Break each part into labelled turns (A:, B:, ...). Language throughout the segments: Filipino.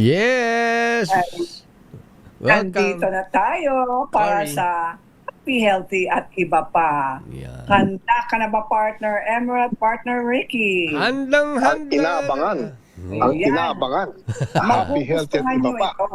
A: Yes!
B: Nandito
A: Welcome.
B: na tayo para
A: Sorry.
B: sa Happy Healthy at iba pa.
A: Yan.
B: Handa ka na ba, partner Emerald, partner Ricky?
C: Ang
A: Handang-handa
C: inaabangan.
A: na.
C: Ang
B: Ayan.
C: inaabangan. Happy, healthy at
B: Magugustuhan
C: iba
B: nyo
C: pa.
B: ito.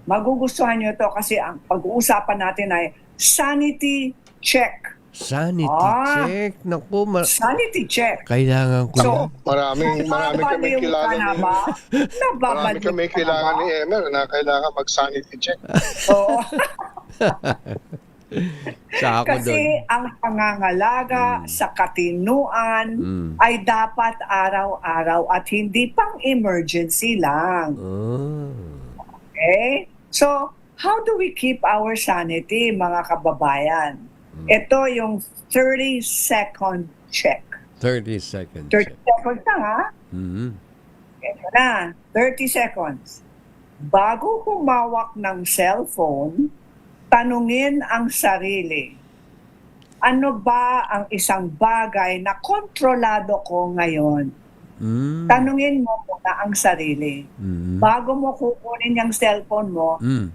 B: Magugustuhan nyo ito kasi ang pag-uusapan natin ay sanity check.
A: Sanity
B: Ah.
A: check. Naku,
B: Sanity check.
A: kailangan ko
B: So,
A: yan.
C: Marami kami
B: Nababaliw
C: kilala
B: ka na
C: ni
B: ba?
C: Marami
B: Nababaliw
C: kami
B: ka na
C: kilala
B: ba?
C: ni Emer na kailangan mag-sanity check.
B: Oo.
A: Sa ako doon.
B: Kasi ang pangangalaga sa katinuan ay dapat araw-araw at hindi pang emergency lang.
A: Oh.
B: Okay? So, how do we keep our sanity, mga kababayan? Ito yung 30-second check.
A: 30 seconds
B: 30
A: check.
B: seconds lang, ha?
A: Mhm.
B: Ito na, 30 seconds. Bago humawak ng cellphone, tanungin ang sarili. Ano ba ang isang bagay na kontrolado ko ngayon?
A: Mm.
B: Tanungin mo muna ang sarili.
A: Mm.
B: Bago mo kukunin yung cellphone mo,
A: Mm.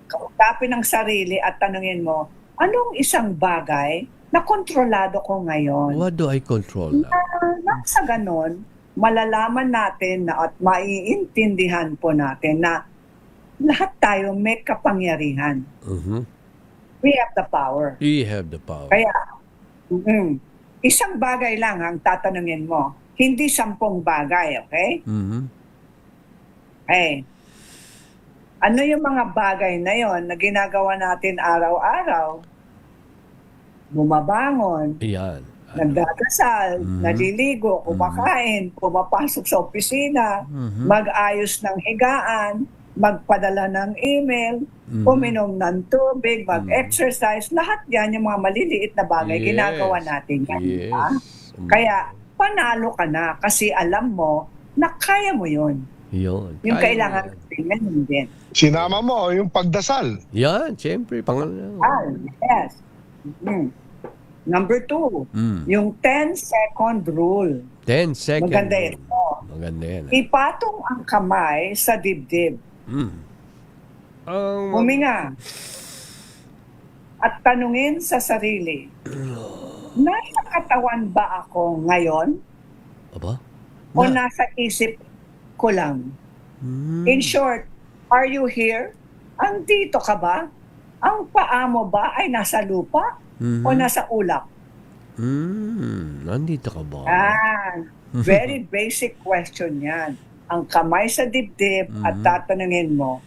B: kausapin ang sarili at tanungin mo, anong isang bagay na kontrolado ko ngayon?
A: What do I control now?
B: Sa ganon, malalaman natin na at maiintindihan po natin na lahat tayo may kapangyarihan.
A: Mhm.
B: We have the power.
A: You have the power.
B: Kaya, isang bagay lang ang tatanungin mo. Hindi 10 bagay, okay?
A: Mhm.
B: Eh, ano yung mga bagay na yon na ginagawa natin araw-araw? Bumabangon,
A: Yan.
B: nagdadasal, naliligo, kumakain, pumapasok sa opisina, mag-ayos ng higaan, magpadala ng email, uminom ng tubig, mag-exercise, lahat yan yung mga maliliit na bagay,
A: Yes.
B: ginagawa natin yan.
A: Yes.
B: Diba? Kaya, panalo ka na kasi alam mo na kaya mo yun.
A: Yun.
B: Yung
A: Kaya
B: kailangan
A: mo yan.
B: tingnan yun din.
C: Sinama mo yung pagdasal.
A: Yan, siyempre. Pangalawa.
B: Yes. Number 2, yung 10-second rule.
A: 10 seconds.
B: Maganda ito.
A: Maganda yan.
B: Ipatong ang kamay sa dibdib. Huminga. At tanungin sa sarili, nasa katawan ba ako ngayon
A: Aba?
B: o nasa isip ko lang? In short, are you here? Andito ka ba? Ang paa mo ba ay nasa lupa o nasa ulap?
A: Nandito ka ba?
B: Very basic question yan. Ang kamay sa dibdib at tatanungin mo,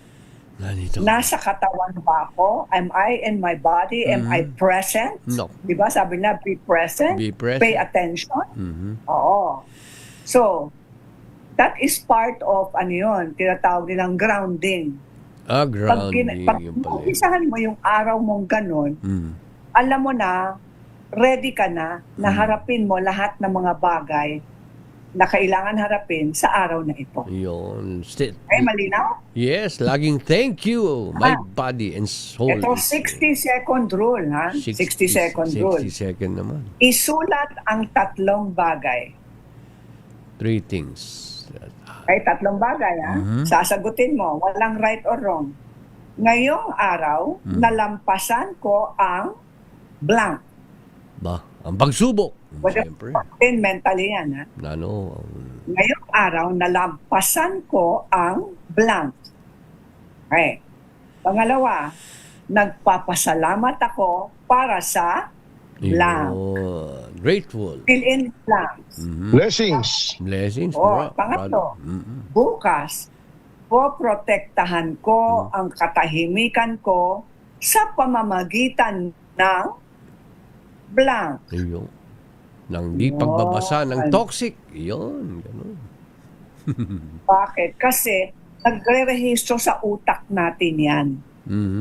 A: Nandito ka.
B: nasa katawan ba ako? Am I in my body? Am I present?
A: No.
B: Diba sabi na, be present,
A: Be present.
B: pay attention. Oo. So, that is part of, tinatawag nilang grounding.
A: Grounding.
B: Pag
A: Yung pala.
B: umpisahan mo yung araw mong ganun, alam mo na, ready ka na harapin mo lahat ng mga bagay na kailangan harapin sa araw na ito.
A: Yun.
B: Ay, malinaw?
A: Yes, laging thank you. My body and soul.
B: Ito,
A: is-
B: 60-second rule, ha? 60-second rule.
A: 60 second naman.
B: Isulat ang 3 bagay.
A: 3 things.
B: Ay, 3 bagay, ha? Sasagutin mo, walang right or wrong. Ngayong araw, nalampasan ko ang blank.
A: Ba? Ang pagsubok.
B: Whether
A: Siyempre.
B: mentally yan, ha?
A: Ano?
B: Ngayong araw, nalampasan ko ang blank. Okay. Pangalawa, nagpapasalamat ako para sa blank.
A: Yun. Grateful.
B: Fill in blanks.
C: Blessings.
A: Blessings.
B: Pangatlo, bukas, poprotektahan ko ang katahimikan ko sa pamamagitan ng blank.
A: Yun. Nang di pagbabasa ng toxic. Yun. Ganun.
B: Bakit? Kasi nagre-rehistro sa utak natin yan.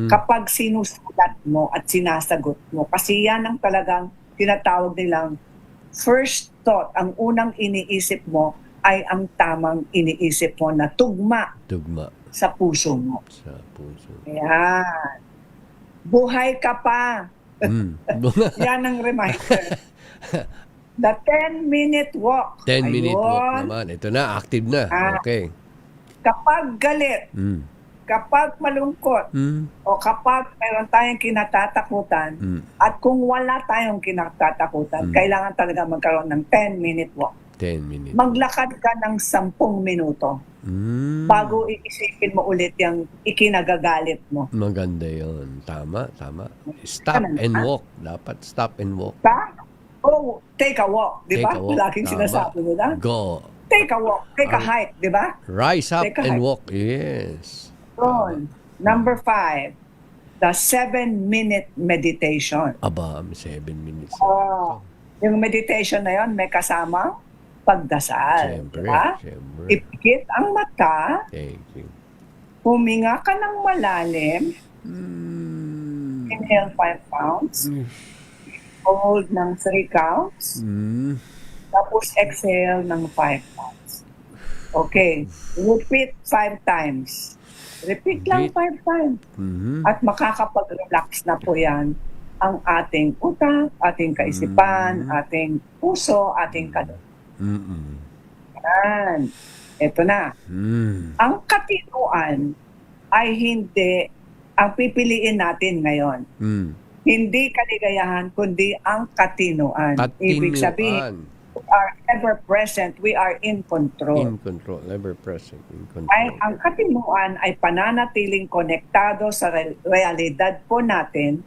B: Kapag sinusulat mo at sinasagot mo. Kasi yan ang talagang tinatawag nilang first thought. Ang unang iniisip mo ay ang tamang iniisip mo na tugma
A: Tugma
B: sa puso mo.
A: sa puso.
B: Ayan. Buhay ka pa. Yan ang reminder. The 10-minute walk.
A: 10-minute walk
B: Ayun.
A: naman. Ito na, active na. Okay.
B: Kapag galit, kapag malungkot, o kapag meron tayong kinatatakutan, at kung wala tayong kinatatakutan, kailangan talaga magkaroon ng 10-minute walk.
A: 10 minutes.
B: Maglakad ka ng 10 minuto bago iisipin mo ulit yung ikinagagalit mo.
A: Maganda yon. Tama. Stop and walk. Dapat stop and walk.
B: Oh, take a walk, di ba?
A: Take a walk.
B: Laging
A: Tama.
B: sinasabi nila.
A: Go.
B: Take a walk, take a hike, di ba?
A: Rise up
B: Take a
A: and
B: hike.
A: walk. Yes.
B: Yun. Number 5, the 7-minute meditation.
A: Aba, 7 minutes.
B: Yung meditation na yon may kasama pagdasal.
A: Siyempre.
B: Diba?
A: Siyempre.
B: Ipikit ang mata,
A: Thank you.
B: huminga ka ng malalim, inhale 5 counts, hold ng 3 counts, tapos exhale ng 5 counts. Okay. Repeat 5 times. Repeat lang 5 times. At makakapag-relax na po yan ang ating utak, ating kaisipan, ating puso, ating kalooban. Yan. Ito na. Ang katinuan ay hindi ang pipiliin natin ngayon. Hindi kaligayahan, kundi ang katinuan. Ibig sabihin, we are ever present, we are in control.
A: In control. Ever present. In control.
B: Ay, ang katinuan ay pananatiling konektado sa realidad po natin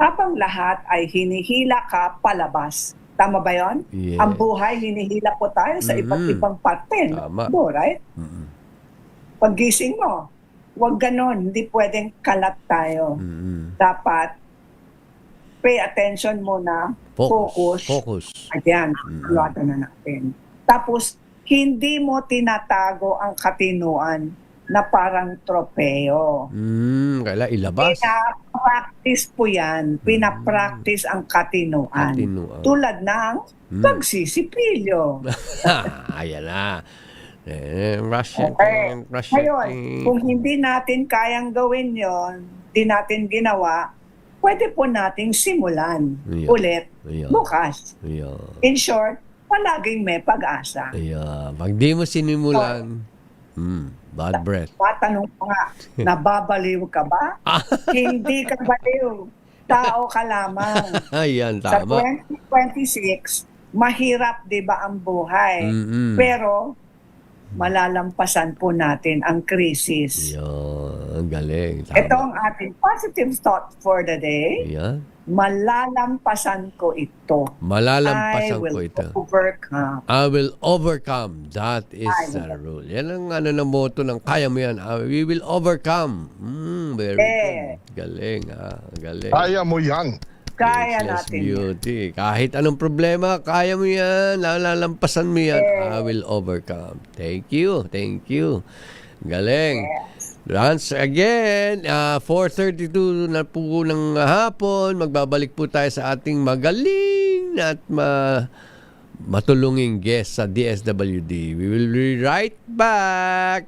B: habang lahat ay hinihila ka palabas. Tama ba yun?
A: Yes.
B: Ang buhay, hinihila po tayo sa iba't ibang parte.
A: Tama.
B: No, right? Paggising mo, huwag ganon. Hindi pwedeng kalat tayo. Dapat pay attention muna. Focus. Ayan, luwatan na natin. Tapos, hindi mo tinatago ang katinuan na parang tropeo.
A: Kailangan ilabas.
B: Pinapractice po yan. Pinapractice ang katinuan. Tulad ng pagsisipilyo.
A: Ayan na. Russian.
B: Ngayon, kung hindi natin kayang gawin yon, di natin ginawa, pwede po nating simulan ulit bukas. In short, palaging may pag-asa.
A: Pag di mo sinimulan, bad breath.
B: Matanong ko nga, nababaliw ka ba? Hindi ka baliw. Tao ka lamang.
A: Ayan,
B: Sa
A: tama.
B: 2026, mahirap 'di ba ang buhay? Pero malalampasan po natin ang krisis.
A: Yan, galing. Tama.
B: Ito ang ating positive thought for the day.
A: Yan.
B: Malalampasan ko ito.
A: Malalampasan
B: I will
A: ko ito.
B: overcome.
A: I will overcome. That is the rule. Yan ang ng motto ng kaya mo yan. We will overcome. Very good. Galing. Galing.
C: Kaya mo yan.
B: Kaya
A: Yes,
B: natin.
A: beauty. Kahit anong problema, kaya mo yan. Lalampasan mo yan. I will overcome. Thank you. Thank you. Galing. Once again, 4:32 na po ng hapon. Magbabalik po tayo sa ating magaling at matulunging guest sa DSWD. We will be right back.